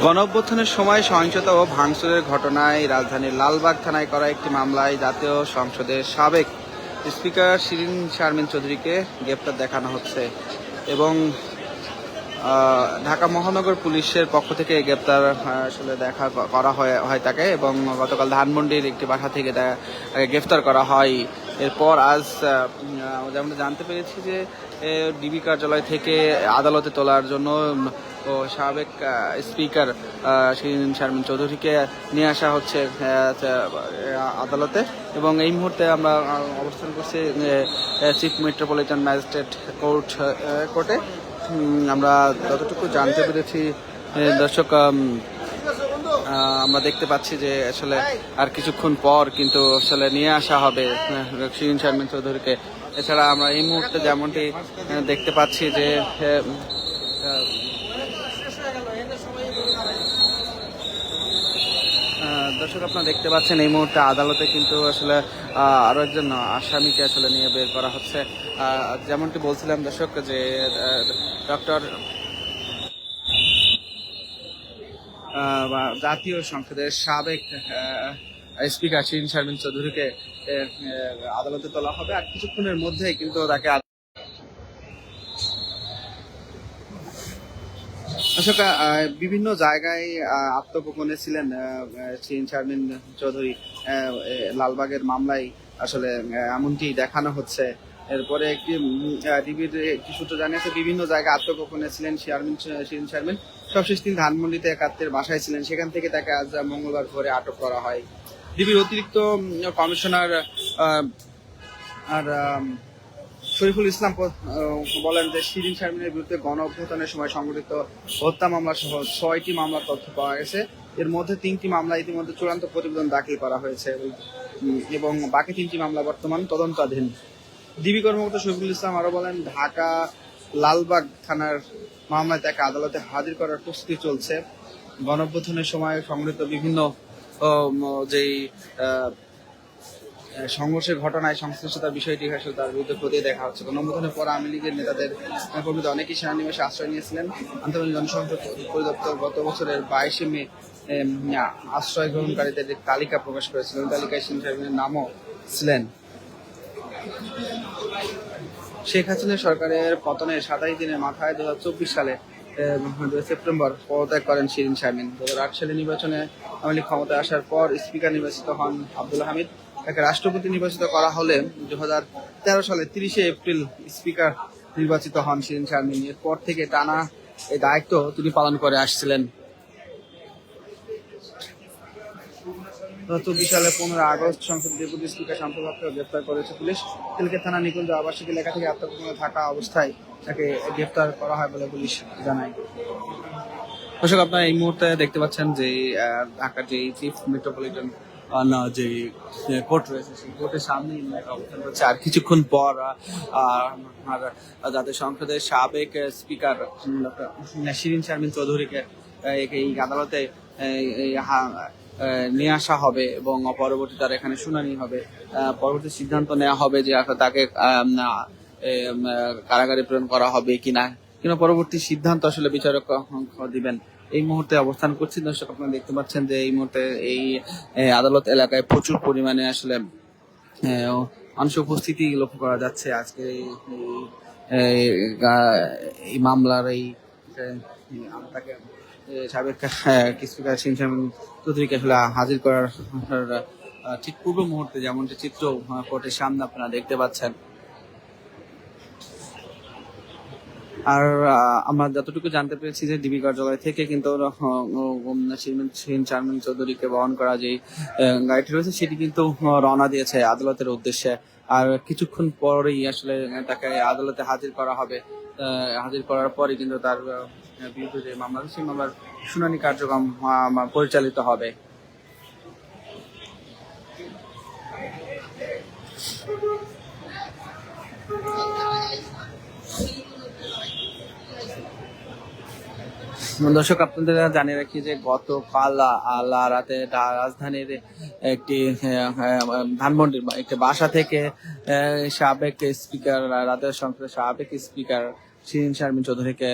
গণঅভ্যুত্থানের সময় সহিংসতা ও ভাঙচুরের ঘটনায় রাজধানীর লালবাগ থানায় করা একটি মামলায় জাতীয় সংসদের সাবেক স্পিকার শিরিন শারমিন চৌধুরীকে গ্রেপ্তার দেখানো হচ্ছে এবং ঢাকা মহানগর পুলিশের পক্ষ থেকে গ্রেপ্তার আসলে দেখা করা হয় তাকে, এবং গতকাল ধানমন্ডির একটি বাসা থেকে তাকে গ্রেফতার করা হয়। এরপর আজ যেমন জানতে পেরেছি যে ডিবি কার্যালয় থেকে আদালতে তোলার জন্য সাবেক স্পিকার শিরিন শারমিন চৌধুরীকে নিয়ে আসা হচ্ছে আদালতে, এবং এই মুহূর্তে আমরা অবস্থান করছি চিফ মেট্রোপলিটন ম্যাজিস্ট্রেট কোর্টে। আমরা যতটুকু জানতে পেরেছি দর্শক, আমরা দেখতে পাচ্ছি যে আসলে আর কিছুক্ষণ পর কিন্তু আসলে নিয়ে আসা হবে শিরিন শারমিন চৌধুরীকে। এছাড়া আমরা এই মুহূর্তে যেমনটি দেখতে পাচ্ছি যে দর্শক আপনারা দেখতে পাচ্ছেন এই মুহূর্তে আদালতে কিন্তু আসলে আরো একজন আসামিকে আসলে নিয়ে বের করা হচ্ছে। যেমনটি বলছিলাম দর্শক যে ডক্টর জাতীয় সংসদের সাবেক স্পিকার শিরিন শারমিন চৌধুরীকে আদালতে তোলা হবে আর কিছুক্ষণের মধ্যেই কিন্তু তাকে আসলে বিভিন্ন জায়গায় আত্মগোপনে ছিলেন শিরিন শারমিন চৌধুরী। লালবাগের মামলায় আসলে এমনটি দেখানো হচ্ছে। এরপরে ডিবির একটি সূত্র জানিয়েছে বিভিন্ন জায়গায় আত্মগোপনে ছিলেন শিরিন শারমিন। সবশেষ তিনি ধানমন্ডিতে একাত্তের বাসায় ছিলেন, সেখান থেকে তাকে আজ মঙ্গলবার ভোরে আটক করা হয়। ডিবির অতিরিক্ত কমিশনার আর শরীফুল ইসলাম বলেন যে শিরিন শারমিনের বিরুদ্ধে গণ অভ্যুত্থানের সময় সংঘটিত হত্যা মামলা সহ 6টি মামলার তথ্য পাওয়া গেছে। এর মধ্যে 3টি মামলা ইতিমধ্যে চূড়ান্ত প্রতিবেদন দাখিল করা হয়েছে এবং বাকি 3টি মামলা বর্তমান তদন্তাধীন। ডিবি কর্মকর্তা শরীফুল ইসলাম আরো বলেন, ঢাকা লালবাগ থানার মামলায় তাকে আদালতে হাজির করার প্রস্তুতি চলছে। গণ অভ্যুত্থানের সময় সংঘটিত বিভিন্ন যেই সংঘর্ষের ঘটনায় সংশ্লিষ্টতার বিষয়টি আসলে তার বিরুদ্ধে খতিয়ে দেখা হচ্ছে। গণঅভ্যুত্থানের পর আওয়ামী লীগের নেতাদের কর্মীরা অনেকেই সেনানিবাসে আশ্রয় নিয়েছিলেন। আন্তর্জাতিক জনসংযোগ পরিদপ্তর গত বছরের 22 মে আশ্রয় গ্রহণকারীদের তালিকা প্রকাশ করেছিলেন। তালিকায় শিরিন শারমিনের নামও ছিলেন। শেখ হাসিনা সরকারের পতনের 27 দিনের মাথায় 2024 সালে 2 সেপ্টেম্বর পদত্যাগ করেন শিরিন শারমিন। 2008 সালে নির্বাচনে আওয়ামী লীগ ক্ষমতায় আসার পর স্পিকার নির্বাচিত হন আব্দুল হামিদ। তাকে রাষ্ট্রপতি নির্বাচিত করা হলে 2013 সালে 30 এপ্রিল স্পিকার নির্বাচিত হন শিরিন শারমিন। এরপর থেকে টানা এই দায়িত্ব তিনি পালন করে আসছিলেন। 2024 সালে 15 আগস্ট সংসদ ডেপুটি স্পিকার শামসুল হককে গ্রেফতার করেছে পুলিশ। তেলকে থানা নিকুঞ্জ আবাসিক এলাকা থেকে আত্মগোপনে থাকা অবস্থায় তাকে গ্রেফতার করা হয় বলে পুলিশ জানায়। দর্শক আপনারা এই মুহূর্তে দেখতে পাচ্ছেন যে ঢাকার যে চিফ মেট্রোপলিটন যে কোর্ট রয়েছে সেই কোর্টের সামনে অবস্থান করছে। আর কিছুক্ষণ পর জাতীয় সংসদের সাবেক স্পিকার শিরিন শারমিন চৌধুরীকে এই আদালতে নিয়ে আসা হবে এবং পরবর্তী তার এখানে শুনানি হবে। পরবর্তী সিদ্ধান্ত নেওয়া হবে যে তাকে কারাগারে প্রেরণ করা হবে কিনা পরবর্তী সিদ্ধান্ত আসলে বিচারক দিবেন। এই মুহূর্তে অবস্থান করছি দর্শক, আপনারা দেখতে পাচ্ছেন যে এই মুহূর্তে এই আদালত এলাকায় প্রচুর পরিমাণে আসলে মানুষ উপস্থিতি লক্ষ্য করা যাচ্ছে। আজকে এই মামলার এই তাকে সাবেক স্পিকার শিরিন শারমিন চৌধুরীকে আসলে হাজির করার ঠিক পূর্ব মুহূর্তে যেমনটি চিত্র কোর্টের সামনে আপনারা দেখতে পাচ্ছেন। আর আমরা যতটুকু জানতে পেরেছি যে ডিবি কার্যালয় থেকে কিন্তু শিরিন শারমিন চৌধুরীকে বহন করা যে গাড়িটি রয়েছে সেটি কিন্তু রওনা দিয়েছে আদালতের উদ্দেশ্যে। আর কিছুক্ষণ পরেই আসলে তাকে আদালতে হাজির করা হবে। হাজির করার পরে কিন্তু তার বিরুদ্ধে যে মামলা সেই মামলার শুনানি কার্যক্রম পরিচালিত হবে। দর্শক আপনাদের জানিয়ে রাখি যে গতকাল রাতে রাজধানীর একটি ধানমন্ডির একটি বাসা থেকে সাবেক স্পিকার জাতীয় সংসদের সাবেক স্পিকার শিরিন শারমিন চৌধুরীকে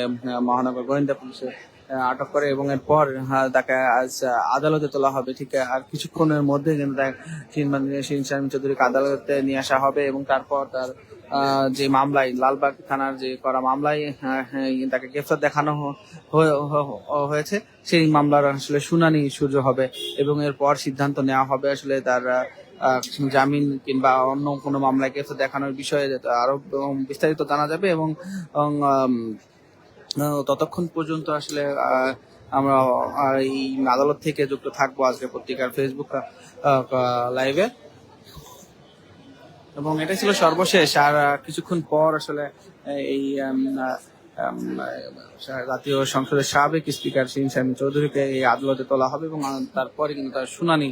মহানগর গোয়েন্দা পুলিশের আটক করে এবং এরপর তাকে আজ আদালতে তোলা হবে। ঠিক আর কিছুক্ষণের মধ্যে কিন্তু শিরিন শারমিন চৌধুরীকে আদালতে নিয়ে আসা হবে এবং তারপর তার যে মামলায় লালবাগ থানার যে করা মামলায় তাকে গ্রেফতার দেখানো হয়েছে, সেই মামলার আসলে শুনানি শুরু হবে এবং এরপর সিদ্ধান্ত নেওয়া হবে আসলে তার জামিন কিংবা অন্য কোনো মামলায় গ্রেফতার দেখানোর বিষয়ে আরো বিস্তারিত জানা যাবে এবং ততক্ষণ পর্যন্ত আসলে আমরা এই আদালত থেকে যুক্ত থাকবো আজকে পত্রিকার ফেসবুক লাইভে। এবং এটা ছিল সর্বশেষ। আর কিছুক্ষণ পর আসলে এই জাতীয় সংসদের সাবেক স্পিকার শিরিন শারমিন চৌধুরীকে এই আদালতে তোলা হবে এবং তারপরে কিন্তু তার শুনানি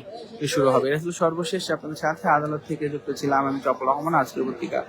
শুরু হবে। এটা ছিল সর্বশেষ। আপনাদের সাথে আদালত থেকে যুক্ত ছিলাম আমি চপল রহমান, আজকের পত্রিকা।